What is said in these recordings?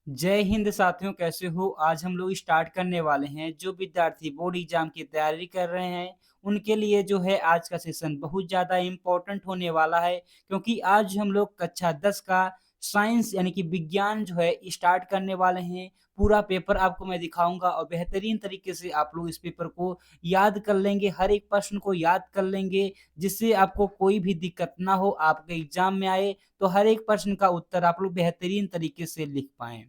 जय हिंद साथियों, कैसे हो? आज हम लोग स्टार्ट करने वाले हैं। जो विद्यार्थी बोर्ड एग्जाम की तैयारी कर रहे हैं, उनके लिए जो है आज का सेशन बहुत ज़्यादा इम्पोर्टेंट होने वाला है, क्योंकि आज हम लोग कक्षा 10 का साइंस यानी कि विज्ञान जो है स्टार्ट करने वाले हैं। पूरा पेपर आपको मैं दिखाऊंगा और बेहतरीन तरीके से आप लोग इस पेपर को याद कर लेंगे, हर एक प्रश्न को याद कर लेंगे, जिससे आपको कोई भी दिक्कत ना हो। आपके एग्जाम में आए तो हर एक प्रश्न का उत्तर आप लोग बेहतरीन तरीके से लिख पाएँ।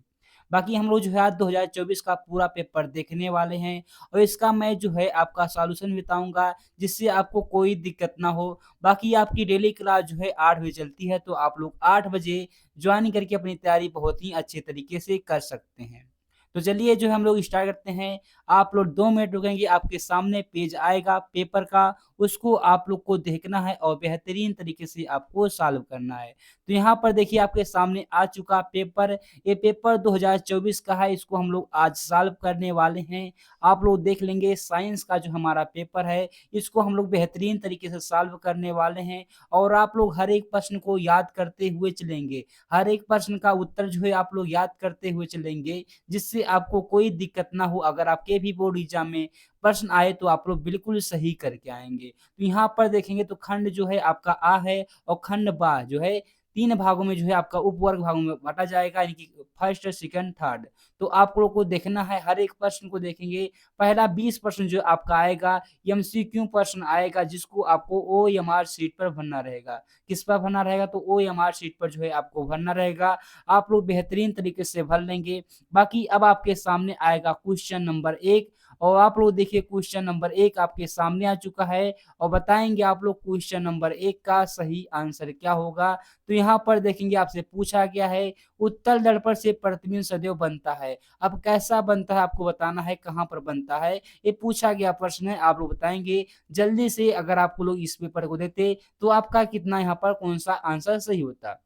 बाकी हम लोग जो है आज 2024 का पूरा पेपर देखने वाले हैं और इसका मैं जो है आपका सॉल्यूशन बताऊँगा, जिससे आपको कोई दिक्कत ना हो। बाकी आपकी डेली क्लास जो है 8 बजे चलती है, तो आप लोग 8 बजे जॉइन करके अपनी तैयारी बहुत ही अच्छे तरीके से कर सकते हैं। तो चलिए जो है हम लोग स्टार्ट करते हैं। आप लोग 2 मिनट रुकेंगे, आपके सामने पेज आएगा पेपर का, उसको आप लोग को देखना है और बेहतरीन तरीके से आपको सॉल्व करना है। तो यहाँ पर देखिए आपके सामने आ चुका पेपर। ये पेपर 2024 का है, इसको हम लोग आज सॉल्व करने वाले हैं। आप लोग देख लेंगे साइंस का जो हमारा पेपर है, इसको हम लोग बेहतरीन तरीके से सॉल्व करने वाले हैं और आप लोग हर एक प्रश्न को याद करते हुए चलेंगे। हर एक प्रश्न का उत्तर जो है आप लोग याद करते हुए चलेंगे, जिससे आपको कोई दिक्कत ना हो। अगर आपके भी बोर्ड एग्जाम में प्रश्न आए तो आप लोग बिल्कुल सही करके आएँगे। तो यहाँ पर देखेंगे तो खंड जो है आपका आ है और खंड बा जो है 3 भागों में जो है आपका उपवर्ग भागों में बाँटा जाएगा, यानी कि फर्स्ट, सेकंड, थर्ड। तो आप लोगों को देखना है, हर एक प्रश्न को देखेंगे। पहला 20 प्रश्न जो आपका आएगा, एमसीक्यू प्रश्न आएगा, जिसको आपको ओएमआर शीट पर भरना रहेगा। किस पर भरना रहेगा? तो ओएमआर शीट पर जो है आपको भरना रहेगा। आप लोग बेहतरीन तरीके से भर लेंगे। बाकी अब आपके सामने आएगा क्वेश्चन नंबर 1 और आप लोग देखिए क्वेश्चन नंबर 1 आपके सामने आ चुका है और बताएँगे आप लोग क्वेश्चन नंबर 1 का सही आंसर क्या होगा। तो यहाँ पर देखेंगे आपसे पूछा गया है, उत्तल दर्पण से प्रतिबिंब सदैव बनता है। अब कैसा बनता है आपको बताना है, कहाँ पर बनता है, ये पूछा गया प्रश्न है, आप लोग बताएँगे। जल्दी से अगर आप लोग इस पेपर को देते तो आपका कितना यहाँ पर कौन-सा आंसर सही होता?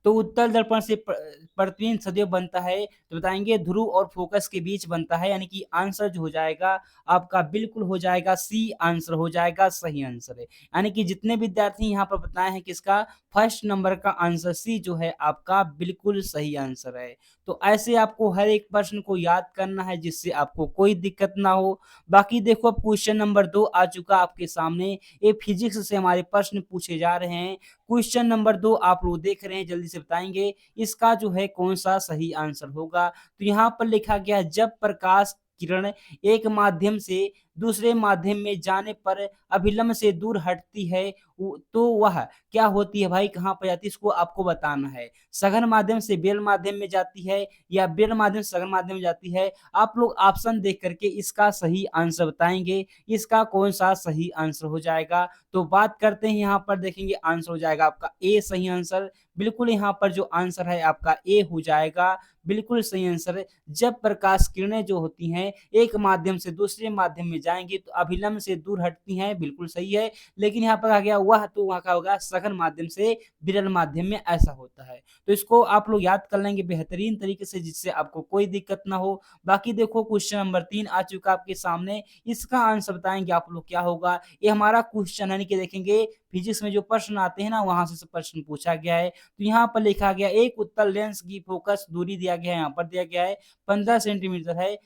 तो उत्तल दर्पण से प्रतिबिंब सदैव बनता है, तो बताएँगे ध्रुव और फ़ोकस के बीच बनता है, यानी कि आंसर जो हो जाएगा आपका बिल्कुल हो जाएगा सी आंसर हो जाएगा, सही आंसर है। यानी कि जितने विद्यार्थी यहाँ पर बताए हैं किसका फर्स्ट नंबर का आंसर सी जो है आपका बिल्कुल सही आंसर है। तो ऐसे आपको हर एक प्रश्न को याद करना है, जिससे आपको कोई दिक्कत ना हो। बाकी देखो अब क्वेश्चन नंबर 2 आ चुका आपके सामने। ये फिजिक्स से हमारे प्रश्न पूछे जा रहे हैं। क्वेश्चन नंबर 2 आप लोग देख रहे हैं, जल्दी से बताएँगे इसका जो है कौन-सा सही आंसर होगा। तो यहाँ पर लिखा गया है, जब प्रकाश किरण एक माध्यम से दूसरे माध्यम में जाने पर अभिलंब से दूर हटती है, तो वह क्या होती है भाई, कहाँ पर जाती है, इसको आपको बताना है। सघन माध्यम से विरल माध्यम में जाती है या विरल माध्यम से सघन माध्यम में जाती है। आप लोग ऑप्शन देख कर के इसका सही आंसर बताएँगे, इसका कौन-सा सही आंसर हो जाएगा। तो बात करते हैं, यहाँ पर देखेंगे आंसर हो जाएगा आपका ए सही आंसर। बिल्कुल यहाँ पर जो आंसर है आपका ए हो जाएगा, बिल्कुल सही आंसर है। जब प्रकाश किरणें जो होती हैं एक माध्यम से दूसरे माध्यम में जाएँगी तो अभिलंब से दूर हटती हैं, बिल्कुल सही है। लेकिन यहाँ पर आ गया वह, तो वहाँ का होगा सघन माध्यम से विरल माध्यम में ऐसा होता है। तो इसको आप लोग याद कर लेंगे बेहतरीन तरीके से, जिससे आपको कोई दिक्कत ना हो। बाकी देखो क्वेश्चन नंबर 3 आ चुका आपके सामने, इसका आंसर बताएँगे आप लोग क्या होगा। ये हमारा क्वेश्चन यानी कि देखेंगे फिजिक्स में जो प्रश्न आते हैं ना, वहाँ से प्रश्न पूछा गया है। तो यहाँ पर लिखा गया एक उत्तल लेंस की फोकस दूरी दिया गया है, यहाँ पर दिया गया है 15 सेंटीमीटर है।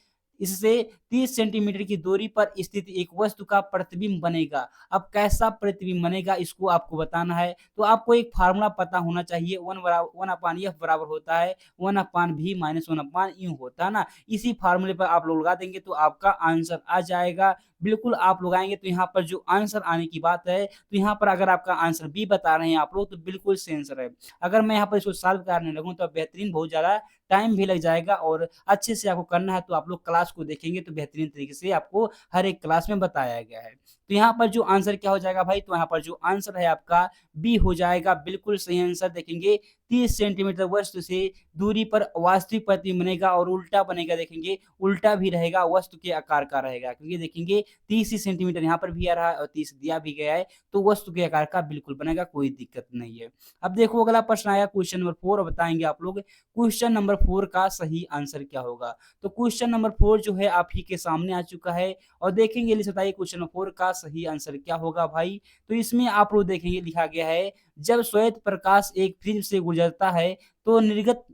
इससे 30 सेंटीमीटर की दूरी पर स्थित एक वस्तु का प्रतिबिंब बनेगा। अब कैसा प्रतिबिंब बनेगा इसको आपको बताना है। तो आपको एक फ़ॉर्मूला पता होना चाहिए, 1/F बराबर होता है 1/V माइनस 1/U होता है ना। इसी फ़ॉर्मूले पर आप लोग लगा देंगे तो आपका आंसर आ जाएगा। बिल्कुल आप लोग आएँगे तो यहाँ पर जो आंसर आने की बात है, तो यहाँ पर अगर आपका आंसर बी बता रहे हैं आप लोग, तो बिल्कुल सही आंसर है। अगर मैं यहाँ पर इसको सॉल्व करने लगूँ तो बेहतरीन बहुत ज़्यादा टाइम भी लग जाएगा और अच्छे से आपको करना है, तो आप लोग क्लास को देखेंगे तो बेहतरीन तरीके से आपको हर एक क्लास में बताया गया है। तो यहाँ पर जो आंसर क्या हो जाएगा भाई, तो यहाँ पर जो आंसर है आपका बी हो जाएगा, बिल्कुल सही आंसर। देखेंगे 30 सेंटीमीटर वस्तु से दूरी पर वास्तविक प्रतिबिंब बनेगा और उल्टा बनेगा, देखेंगे उल्टा भी रहेगा, वस्तु के आकार का रहेगा, क्योंकि देखेंगे 30 ही सेंटीमीटर यहाँ पर भी आ रहा है और 30 दिया भी गया है, तो वस्तु के आकार का बिल्कुल बनेगा, कोई दिक्कत नहीं है। अब देखो अगला प्रश्न आया क्वेश्चन नंबर 4 और बताएँगे आप लोग क्वेश्चन नंबर 4 का सही आंसर क्या होगा। तो क्वेश्चन नंबर 4 जो है आप ही के सामने आ चुका है और देखेंगे, जल्दी से बताइए क्वेश्चन नंबर 4 का सही आंसर क्या होगा भाई। तो इसमें आप लोग देखेंगे लिखा गया है, जब श्वेत प्रकाश एक प्रिज्म से गुजरता है तो निर्गत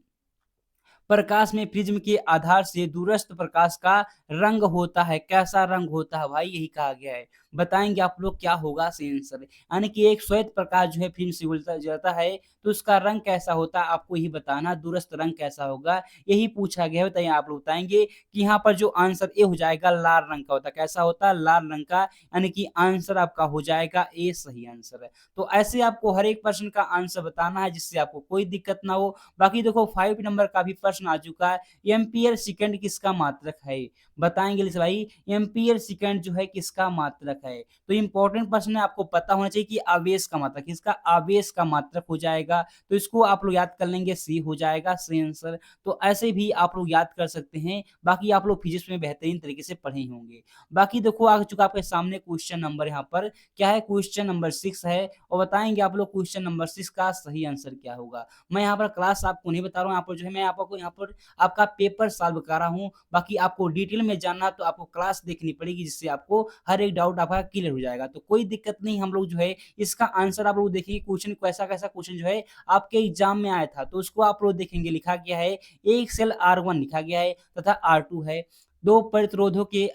प्रकाश में प्रिज्म के आधार से दूरस्थ प्रकाश का रंग होता है। कैसा रंग होता है भाई? यही कहा गया है। बताएँगे आप लोग क्या होगा सही आंसर। यानी कि एक श्वेत प्रकाश जो है प्रिज्म से उलटा जाता है तो उसका रंग कैसा होता है आपको यही बताना, दूरस्थ रंग कैसा होगा यही पूछा गया है। बताइए आप लोग बताएँगे कि यहाँ पर जो आंसर ए हो जाएगा लाल रंग का होता है। कैसा होता है? लाल रंग का, यानी कि आंसर आपका हो जाएगा ए सही आंसर है। तो ऐसे आपको हर एक प्रश्न का आंसर बताना है जिससे आपको कोई दिक्कत ना हो। बाकी देखो 5 नंबर का भी प्रश्न आ चुका है, एम्पीयर सेकंड किसका मात्रक है? बताएँगे जैसे भाई एम्पीयर सेकंड जो है किसका मात्रक है? तो इम्पोर्टेंट प्रश्न है, आपको पता होना चाहिए कि आवेश का मात्रक, किसका? आवेश का मात्रक हो जाएगा। तो इसको आप लोग याद कर लेंगे, सी हो जाएगा सही आंसर। तो ऐसे भी आप लोग याद कर सकते हैं। बाकी आप लोग फिजिक्स में बेहतरीन तरीके से पढ़े ही होंगे। बाकी देखो आ चुका आपके सामने क्वेश्चन नंबर यहाँ पर क्या है? क्वेश्चन नंबर 6 है और बताएँगे आप लोग क्वेश्चन नंबर 6 का सही आंसर क्या होगा? मैं यहाँ पर क्लास आपको नहीं बता रहा हूँ, यहाँ पर जो है मैं आपको यहाँ पर आपका पेपर सॉल्व कर रहा हूँ। बाकी आपको डिटेल में जानना है तो आपको क्लास देखनी पड़ेगी जिससे आपको हर एक डाउट आपका क्लियर हो जाएगा। तो कोई दिक्कत नहीं, हम लोग जो है इसका आंसर आप लोग देखिए क्वेश्चन कैसा-कैसा क्वेश्चन जो है आपके एग्ज़ाम में आया था। तो उसको आप लोग देखेंगे, लिखा गया है एक सेल R1 लिखा गया है तथा R2 है। 2 प्रतिरोधों के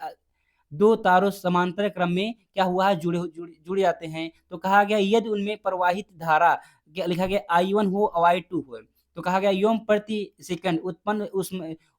2 तारों समांतर क्रम में क्या हुआ है जुड़ जाते हैं। तो कहा गया यदि उनमें प्रवाहित धारा क्या लिखा गया I1 हो और I2 हो। तो कहा गया ओम प्रति सेकंड उत्पन्न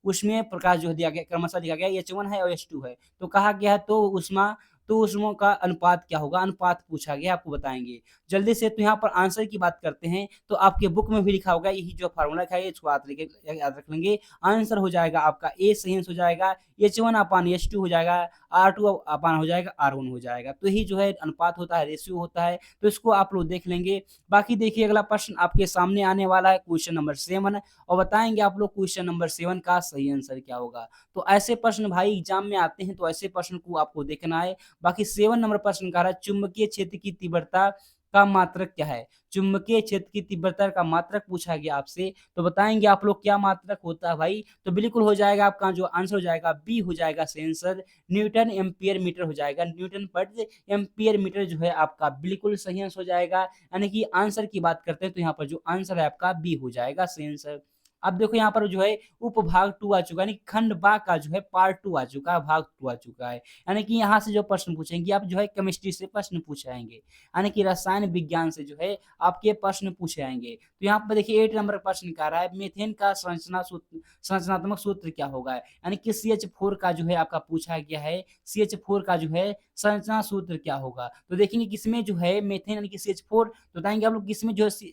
उसमें प्रकाश जो दिया गया क्रमशः दिया गया H1 है और H2 है। तो कहा गया है तो ऊष्मा का अनुपात क्या होगा? अनुपात पूछा गया, आपको बताएँगे। जल्दी से तो यहाँ पर आंसर की बात करते हैं तो आपके बुक में भी लिखा होगा यही जो फ़ॉर्मूला लिखा है इसको याद रख लेंगे। आंसर हो जाएगा आपका ए सही आंसर हो जाएगा H1/H2 हो जाएगा, R2 हो जाएगा, R1 हो जाएगा। तो यही जो है अनुपात होता है, रेशियो होता है। तो इसको आप लोग देख लेंगे। बाकी देखिए अगला प्रश्न आपके सामने आने वाला है क्वेश्चन नंबर 7 और बताएँगे आप लोग क्वेश्चन नंबर 7 का सही आंसर क्या होगा। तो ऐसे प्रश्न भाई एग्ज़ाम में आते हैं तो ऐसे प्रश्न को आपको देखना है। बाकी 7 नंबर प्रश्न कह रहा है चुंबकीय क्षेत्र की तीव्रता का मात्रक क्या है? चुंबकीय क्षेत्र की तीव्रता का मात्रक पूछा गया आपसे, तो बताएँगे आप लोग क्या मात्रक होता है भाई? तो बिल्कुल हो जाएगा आपका जो आंसर हो जाएगा बी हो जाएगा सही आंसर, न्यूटन एम्पीयर मीटर हो जाएगा। न्यूटन प्रति एम्पीयर मीटर जो है आपका बिल्कुल सही आंसर हो जाएगा। यानी कि आंसर की बात करते हैं तो यहाँ पर जो आंसर है आपका बी हो जाएगा सही आंसर। अब देखो यहाँ पर जो है उपभाग 2 आ चुका है, यानी खंड बा का जो है पार्ट 2 आ चुका है, भाग 2 आ चुका है। यानी कि यहाँ से जो प्रश्न पूछेंगे आप जो है केमिस्ट्री से प्रश्न पूछे आएँगे। यानी कि रसायन विज्ञान से जो है आपके प्रश्न पूछे आएँगे। तो यहाँ पर देखिए 8 नंबर का प्रश्न कह रहा है मीथेन का संरचनात्मक सूत्र क्या होगा? यानी कि CH4 का जो है आपका पूछा गया है, CH4 का जो है संरचना सूत्र क्या होगा? तो देखेंगे किसमें जो है मीथेन यानी कि CH4 तो बताएँगे आप लोग किसमें जो है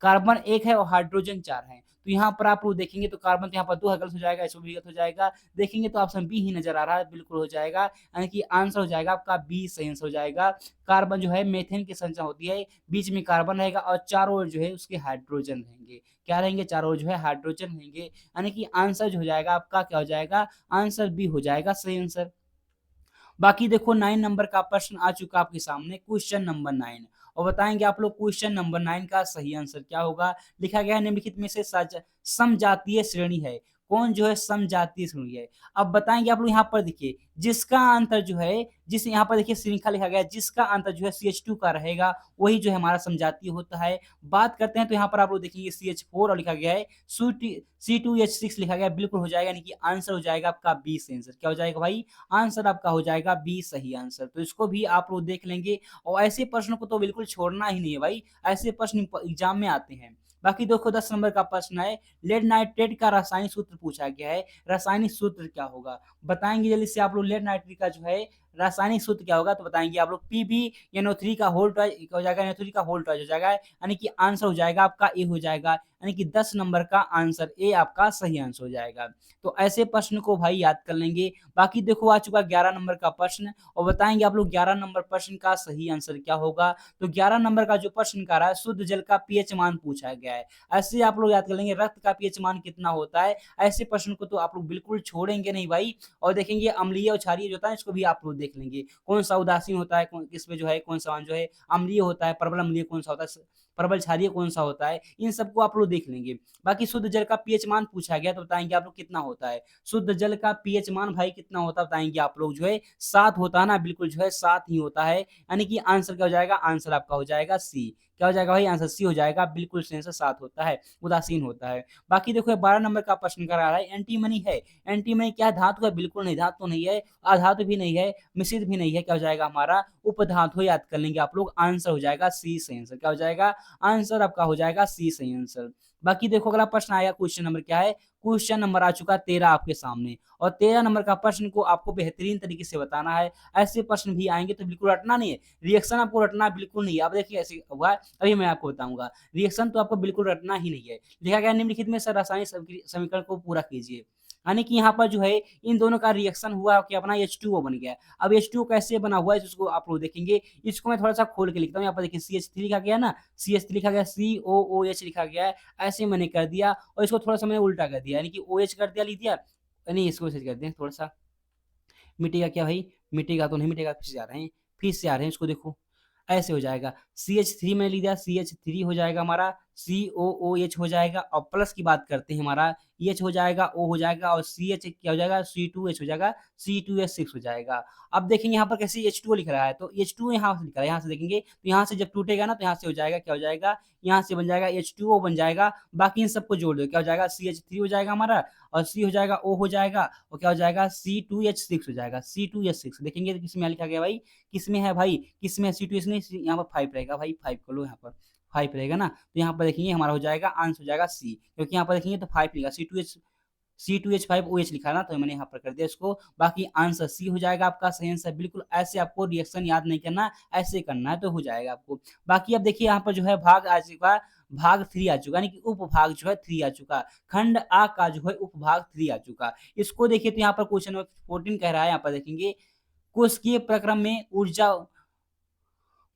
कार्बन 1 है और हाइड्रोजन 4 है। तो यहाँ पर आप लोग देखेंगे तो कार्बन तो यहाँ पर 2 है, गलत हो जाएगा, इसमें भी गलत हो जाएगा। देखेंगे तो ऑप्शन बी ही नज़र आ रहा है, बिल्कुल हो जाएगा। यानी कि आंसर हो जाएगा आपका बी सही आंसर हो जाएगा। कार्बन जो है मीथेन की संरचना होती है, बीच में कार्बन रहेगा और चारों ओर जो है उसके हाइड्रोजन रहेंगे। क्या रहेंगे? चारों ओर जो है हाइड्रोजन रहेंगे। यानी कि आंसर जो हो जाएगा आपका क्या हो जाएगा? आंसर बी हो जाएगा सही आंसर। बाकी देखो 9 नंबर का प्रश्न आ चुका आपके सामने क्वेश्चन नंबर 9 और बताएँगे आप लोग क्वेश्चन नंबर 9 का सही आंसर क्या होगा? लिखा गया है निम्नलिखित में से समजातीय श्रेणी है। कौन जो है समजातीय श्रेणी है? अब बताएँगे आप लोग यहाँ पर देखिए जिसका अंतर जो है जिस यहाँ पर देखिए श्रृंखला लिखा गया है जिसका अंतर जो है CH2 का रहेगा वही जो है हमारा समजातीय होता है। बात करते हैं तो यहाँ पर आप लोग देखेंगे CH4 और लिखा गया है C2H6 लिखा गया है बिल्कुल हो जाएगा यानी कि आंसर हो जाएगा आपका बी सही आंसर। क्या हो जाएगा भाई? आंसर आपका हो जाएगा बी सही आंसर। तो इसको भी आप लोग देख लेंगे और ऐसे प्रश्न को तो बिल्कुल छोड़ना ही नहीं है भाई, ऐसे प्रश्न एग्ज़ाम में आते हैं। बाकी देखो 10 नंबर का प्रश्न है, लेड नाइट्रेट का रासायनिक सूत्र पूछा गया है, रासायनिक सूत्र क्या होगा? बताएँगे जल्दी से आप लोग लेड नाइट्रेट का जो है रासायनिक सूत्र क्या होगा? तो बताएँगे आप लोग PbNO3 का होल ट्वाइस हो जाएगा, NO3 का होल ट्वाइस हो जाएगा, यानी कि आंसर हो जाएगा आपका ए हो जाएगा, यानी कि 10 नंबर का आंसर ए आपका सही आंसर हो जाएगा। तो ऐसे प्रश्न को भाई याद कर लेंगे। बाकी देखो आ चुका 11 नंबर का प्रश्न और बताएँगे आप लोग 11 नंबर प्रश्न का सही आंसर क्या होगा? तो 11 नंबर का जो प्रश्न कह रहा है शुद्ध जल का पीएच मान पूछा गया है। ऐसे आप लोग याद कर लेंगे रक्त का पीएच मान कितना होता है? ऐसे प्रश्न को तो आप लोग बिल्कुल छोड़ेंगे नहीं भाई और देखेंगे अम्लीय और क्षारीय जो होता है इसको भी आप लोग देख लेंगे। कौन-सा उदासीन होता है, कौन किसमें जो है कौन-सा जो है अम्लीय होता है, प्रबल अम्लीय कौन-सा होता है, प्रबल क्षारीय कौन-सा होता है, इन सबको आप लोग देख लेंगे। बाकी शुद्ध जल का पीएच मान पूछा गया तो बताएँगे आप लोग कितना होता है। शुद्ध जल का पीएच मान भाई कितना होता है बताएँगे आप लोग जो है 7 होता है ना, बिल्कुल जो है 7 ही होता है। यानी कि आंसर क्या हो जाएगा? आंसर आपका हो जाएगा सी। क्या हो जाएगा भाई? आंसर सी हो जाएगा। बिल्कुल सही आंसर 7 होता है, उदासीन होता है। बाकी देखो 12 नंबर का प्रश्न करा रहा है एंटीमनी है। एंटीमनी क्या धातु है? बिल्कुल नहीं, धातु तो नहीं है, अधातु भी नहीं है, मिश्रित भी नहीं है। क्या हो जाएगा हमारा? उपधातु याद कर लेंगे आप लोग। आंसर हो जाएगा सी सही आंसर। क्या हो जाएगा? आंसर आपका हो जाएगा सी सही आंसर। बाकी देखो अगला प्रश्न आया, क्वेश्चन नंबर क्या है? क्वेश्चन नंबर आ चुका 13 आपके सामने और 13 नंबर का प्रश्न को आपको बेहतरीन तरीके से बताना है। ऐसे प्रश्न भी आएँगे तो बिल्कुल रटना नहीं है। रिएक्शन आपको रटना बिल्कुल नहीं है। अब देखिए ऐसे हुआ है, अभी मैं आपको बताऊँगा। रिएक्शन तो आपको बिल्कुल रटना ही नहीं है। लिखा गया है निम्नलिखित में से रासायनिक समीकरण को पूरा कीजिए। यानी कि यहाँ पर जो है इन दोनों का रिएक्शन हुआ कि अपना H2O बन गया। अब H2O कैसे बना हुआ है इसको आप लोग देखेंगे। इसको मैं थोड़ा-सा खोल के लिखता हूँ। यहाँ पर देखिए CH3 लिखा गया है ना, CH3 लिखा गया है, COOH लिखा गया है। ऐसे मैंने कर दिया और इसको थोड़ा-सा मैंने उल्टा कर दिया, यानी कि OH कर दिया, लिख दिया। नहीं, इसको ऐसे कर दें थोड़ा-सा। मिटेगा क्या भाई? मिटेगा तो नहीं मिटेगा, फिर से आ रहे हैं, फिर से आ रहे हैं, इसको देखो, ऐसे हो जाएगा। CH3 मैंने लिख दिया, CH3 हो जाएगा हमारा, COOH हो जाएगा और प्लस की बात करते हैं हमारा EH हो जाएगा, O हो जाएगा और CH क्या हो जाएगा? C2H हो जाएगा, C2H6 हो जाएगा। अब देखेंगे यहाँ पर कैसे H2O लिख रहा है, तो H2O यहाँ से लिख रहा है, यहाँ से देखेंगे, तो यहाँ से जब टूटेगा ना, तो यहाँ से हो जाएगा, क्या हो जाएगा? यहाँ से बन जाएगा H2O बन जाएगा, बाकी इन सबको जोड़ दो, क्या हो जाएगा? CH3 हो जाएगा हमारा और C हो जाएगा, O हो जाएगा और क्या हो जाएगा? C2H6 हो जाएगा, C2H6 देखेंगे तो किसमें लिखा गया भाई? किसमें है भाई? किसमें है? C2H नहीं, यहाँ पर 5 रहेगा भाई, 5 कर लो यहाँ पर, 5 रहेगा ना, तो यहाँ पर देखेंगे हमारा हो जाएगा, आंसर हो जाएगा सी, क्योंकि यहाँ पर देखेंगे तो 5 लिखा, C2H5OH लिखा ना, तो मैंने यहाँ पर कर दिया इसको। बाकी आंसर सी हो जाएगा आपका सही आंसर। बिल्कुल ऐसे आपको रिएक्शन याद नहीं करना, ऐसे करना है तो हो जाएगा आपको। बाकी अब देखिए यहाँ पर जो है भाग आ चुका, भाग 3 आ चुका, यानी कि उपभाग जो है 3 आ चुका। खंड आ का जो है उपभाग 3 आ चुका। इसको देखिए तो यहाँ पर क्वेश्चन नंबर 14 कह रहा है, यहाँ पर देखेंगे कोशिकीय प्रक्रम में ऊर्जा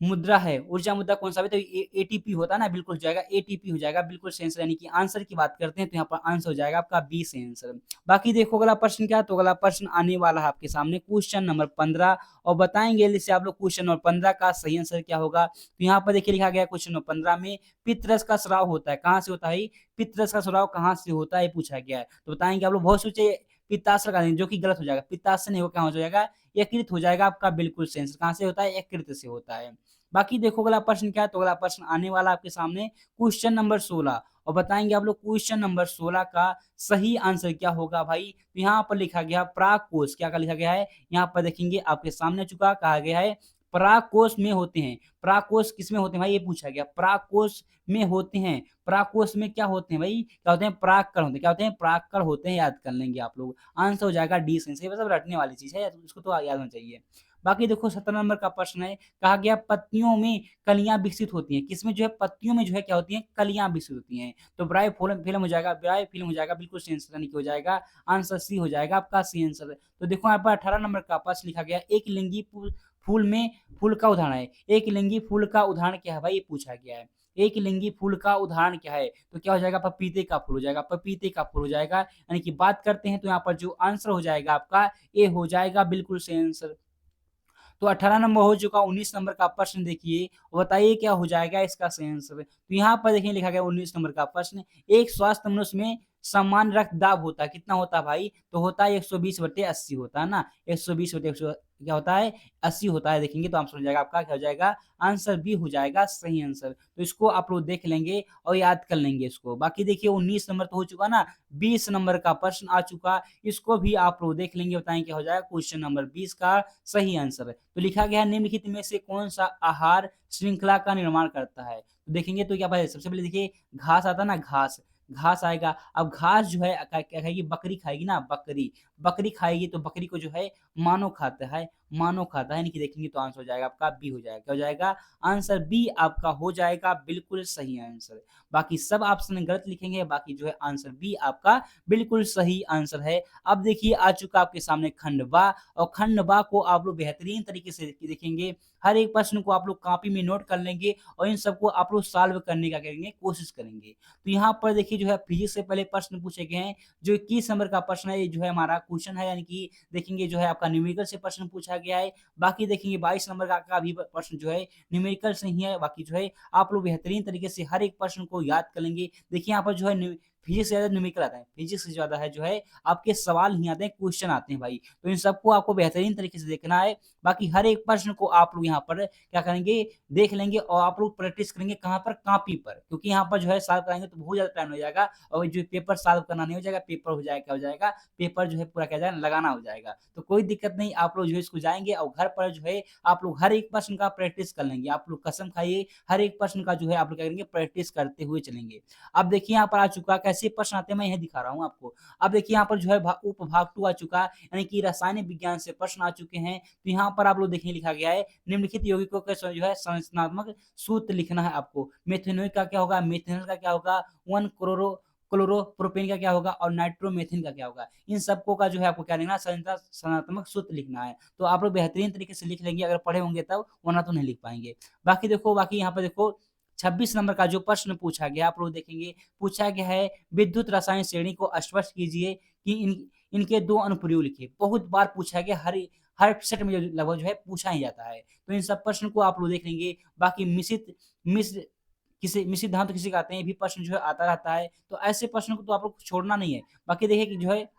मुद्रा है, ऊर्जा मुद्रा कौन-सा है? तो एटीपी होता है ना, बिल्कुल हो जाएगा, एटीपी हो जाएगा, बिल्कुल सही आंसर। यानी कि आंसर की बात करते हैं तो यहाँ पर आंसर हो जाएगा आपका बी सही आंसर। बाकी देखो अगला प्रश्न क्या है, तो अगला प्रश्न आने वाला है आपके सामने क्वेश्चन नंबर 15 और बताएँगे जल्दी से आप लोग क्वेश्चन नंबर 15 का सही आंसर क्या होगा। तो यहाँ पर देखिए लिखा गया है क्वेश्चन नंबर 15 में पित्तरस का स्राव होता है, कहाँ से होता है? पित्तरस का स्राव कहाँ से होता है, ये पूछा गया है। तो बताएँगे आप लोग, बहुत सोचे पित्ताशय का नहीं, जो कि गलत हो जाएगा। पित्ताशय नहीं, वो क्या हो जाएगा? यकृत हो जाएगा आपका, बिल्कुल सही आंसर। कहाँ से होता है? यकृत से होता है। बाकी देखो अगला प्रश्न क्या है, तो अगला प्रश्न आने वाला आपके सामने क्वेश्चन नंबर 16 और बताएँगे आप लोग क्वेश्चन नंबर 16 का सही आंसर क्या होगा भाई? तो यहाँ पर लिखा गया पराग कोश, क्या लिखा गया है? यहाँ पर देखेंगे आपके सामने चुका, कहा गया है पराग कोश में होते हैं। पराग कोश किसमें होते हैं भाई? ये पूछा गया। पराग कोश में होते हैं। पराग कोश में क्या होते हैं भाई? क्या होते हैं? परागकण होते हैं। क्या होते हैं? परागकण होते हैं, याद कर लेंगे आप लोग। आंसर हो जाएगा डी सही। ये सब रटने वाली चीज़ है, इसको तो याद होना चाहिए। बाकी देखो 17 नंबर का प्रश्न है, कहा गया पत्तियों में कलियाँ विकसित होती हैं। किसमें जो है पत्तियों में जो है क्या होती हैं? कलियाँ विकसित होती हैं। तो ब्रायोफिल्म फिल्म हो जाएगा, ब्रायोफिल्म हो जाएगा, बिल्कुल सही आंसर यानी कि हो जाएगा, आंसर सी हो जाएगा आपका सही आंसर। तो देखो यहाँ पर 18 नंबर का प्रश्न लिखा गया एक लिंगी फूल में फूल का उदाहरण है। एक लिंगी फूल का उदाहरण क्या है भाई? ये पूछा गया है। एक लिंगी फूल का उदाहरण क्या है? तो क्या हो जाएगा? पपीते का फूल हो जाएगा, पपीते का फूल हो जाएगा। यानी कि बात करते हैं तो यहाँ पर जो आंसर हो जाएगा आपका ए हो जाएगा, बिल्कुल सही आंसर। तो 18 नंबर हो चुका, 19 नंबर का प्रश्न देखिए और बताइए क्या हो जाएगा इसका सही आंसर। तो यहाँ पर देखिए लिखा गया 19 नंबर का प्रश्न, एक स्वस्थ मनुष्य में समान रक्तदाब होता है, कितना होता है भाई? तो होता है 120/80 होता है ना, 120/100 क्या होता है? 80 होता है। देखेंगे तो आंसर हो जाएगा आपका, क्या हो जाएगा? आंसर बी हो जाएगा सही आंसर। तो इसको आप लोग देख लेंगे और याद कर लेंगे इसको। बाकी देखिए 19 नंबर तो हो चुका ना, 20 नंबर का प्रश्न आ चुका, इसको भी आप लोग देख लेंगे, बताएं क्या हो जाएगा? क्वेश्चन नंबर 20 का सही आंसर है। तो लिखा गया है निम्नलिखित में से कौन सा आहार श्रृंखला का निर्माण करता है? तो देखेंगे तो क्या भाई, सबसे पहले देखिए घास आता है ना, घास, घास आएगा। अब घास जो है क्या खाएगी? बकरी खाएगी ना, बकरी, बकरी खाएगी तो बकरी को जो है मानव खाता है, मानव खाता है। यानी कि देखेंगे तो आंसर हो जाएगा आपका बी हो जाएगा, क्या हो जाएगा? आंसर बी आपका हो जाएगा, बिल्कुल सही आंसर। बाकी सब ऑप्शन गलत लिखेंगे, बाकी जो है आंसर बी आपका बिल्कुल सही आंसर है। अब देखिए आ चुका आपके सामने खंड बा और खंड बा को आप लोग बेहतरीन तरीके से देखेंगे। हर एक प्रश्न को आप लोग कॉपी में नोट कर लेंगे और इन सबको आप लोग सॉल्व करने का करेंगे, कोशिश करेंगे। तो यहाँ पर देखिए जो है फिजिक्स से पहले प्रश्न पूछे गए हैं, जो 21 नंबर का प्रश्न है, ये जो है हमारा क्वेश्चन है, यानी कि देखेंगे जो है आपका न्यूमेरिकल से प्रश्न पूछा गया है। बाकी देखेंगे 22 नंबर का भी प्रश्न जो है न्यूमेरिकल से ही है, बाकी जो है आप लोग बेहतरीन तरीके से हर एक प्रश्न को याद कर लेंगे। देखिए यहाँ पर जो है फिजिक्स से ज़्यादा न्यूमेरिकल आता है, फिजिक्स से ज़्यादा है जो है आपके सवाल ही आते हैं, क्वेश्चन आते हैं भाई। तो इन सबको आपको बेहतरीन तरीके से देखना है। बाकी हर एक प्रश्न को आप लोग यहाँ पर क्या करेंगे, देख लेंगे और आप लोग प्रैक्टिस करेंगे कहाँ पर? कॉपी पर। क्योंकि यहाँ पर जो है सॉल्व कराएँगे तो बहुत ज़्यादा टाइम हो जाएगा और जो पेपर सॉल्व करना नहीं हो जाएगा, पेपर हो जाएगा, क्या हो जाएगा, पेपर जो है पूरा क्या हो जाएगा, लगाना हो जाएगा। तो कोई दिक्कत नहीं, आप लोग जो है इसको जाएँगे और घर पर जो है आप लोग हर एक प्रश्न का प्रैक्टिस कर लेंगे। आप लोग कसम खाइए, हर एक प्रश्न का जो है आप लोग क्या करेंगे, प्रैक्टिस करते हुए चलेंगे। अब देखिए यहाँ पर आ चुका, कैसे प्रश्न आते हैं मैं यही दिखा रहा हूँ आपको। अब देखिए यहाँ पर जो है उपभाग 2 आ चुका, यानी कि रसायनिक विज्ञान से प्रश्न आ चुके हैं। तो यहाँ पर आप लोग देखिए लिखा गया है, निम्नलिखित यौगिकों का जो है संरचनात्मक सूत्र लिखना है आपको। मेथनॉल का क्या होगा, मेथनॉल का क्या होगा, 1 क्लोरोप्रोपेन का क्या होगा और नाइट्रोमेथिन का क्या होगा। इन सबको का जो है आपको क्या लिखना है, संरचनात्मक सूत्र लिखना है। तो आप लोग बेहतरीन तरीके से लिख लेंगे अगर पढ़े होंगे तब, वरना तो नहीं लिख पाएँगे। बाकी देखो, बाकी यहाँ पर देखो 26 नंबर का जो प्रश्न पूछा गया, आप लोग देखेंगे, पूछा गया है विद्युत रसायन श्रेणी को स्पष्ट कीजिए कि इनके 2 अनुप्रयोग लिखिए। बहुत बार पूछा गया, हर सेट में जो लगभग जो है पूछा ही जाता है। तो इन सब प्रश्न को आप लोग देख लेंगे। बाकी मिश्र मिश्र सिद्धांत किसे कहते हैं, ये भी प्रश्न जो है आता रहता है। तो ऐसे प्रश्न को तो आप लोग को छोड़ना नहीं है। बाकी देखिए कि जो है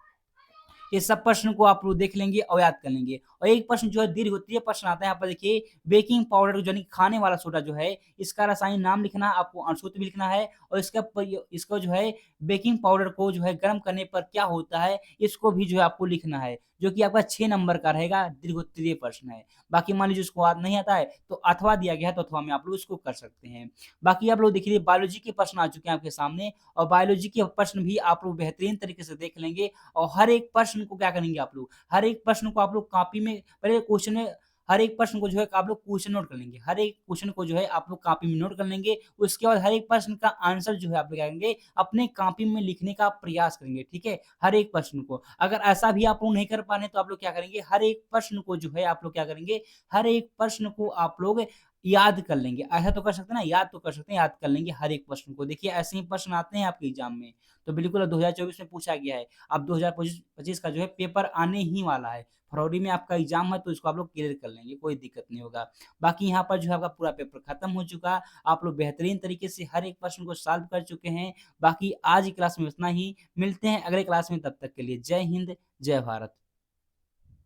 ये सब प्रश्न को आप लोग देख लेंगे और याद कर लेंगे। और एक प्रश्न जो है दीर्घवृत्तीय प्रश्न आता है, यहाँ पर देखिए बेकिंग पाउडर जो यानी खाने वाला सोडा जो है, इसका रासायनिक नाम लिखना है, आपको सूत्र भी लिखना है और इसको जो है बेकिंग पाउडर को जो है गर्म करने पर क्या होता है, इसको भी जो है आपको लिखना है, जो कि आपका 6 नंबर का रहेगा, दीर्घवृत्तीय प्रश्न है। बाकी मान लीजिए उसको नहीं आता है तो अथवा दिया गया है, तो अथवा में आप लोग इसको कर सकते हैं। बाकी आप लोग देखिए बायोलॉजी के प्रश्न आ चुके हैं आपके सामने और बायोलॉजी के प्रश्न भी आप लोग बेहतरीन तरीके से देख लेंगे और हर एक प्रश्न को क्या करेंगे आप लोग, हर एक प्रश्न को आप लोग कॉपी में पहले क्वेश्चन में हर एक प्रश्न को जो है आप लोग क्वेश्चन नोट कर लेंगे। हर एक क्वेश्चन को जो है आप लोग कॉपी में नोट कर लेंगे। उसके बाद हर एक प्रश्न का आंसर जो है आप लोग क्या करेंगे, अपने कॉपी में लिखने का प्रयास करेंगे, ठीक है? हर एक प्रश्न को। अगर ऐसा भी आप लोग नहीं कर पा रहे हैं तो आप लोग क्या करेंगे, हर एक प्रश्न को जो है आप लोग क्या करेंगे, हर एक प्रश्न को आप लोग याद कर लेंगे। ऐसा तो कर सकते हैं ना, याद तो कर सकते हैं, याद कर लेंगे हर एक प्रश्न को। देखिए ऐसे ही प्रश्न आते हैं आपके एग्ज़ाम में। तो बिल्कुल 2024 में पूछा गया है। अब 2025 का जो है पेपर आने ही वाला है। फरवरी में आपका एग्ज़ाम है तो इसको आप लोग क्लियर कर लेंगे, कोई दिक्कत नहीं होगा। बाकी यहाँ पर जो है आपका पूरा पेपर खत्म हो चुका। आप लोग बेहतरीन तरीके से हर एक प्रश्न को सॉल्व कर चुके हैं। बाकी आज की क्लास में इतना ही। मिलते हैं अगले क्लास में, तब तक के लिए जय हिंद, जय भारत।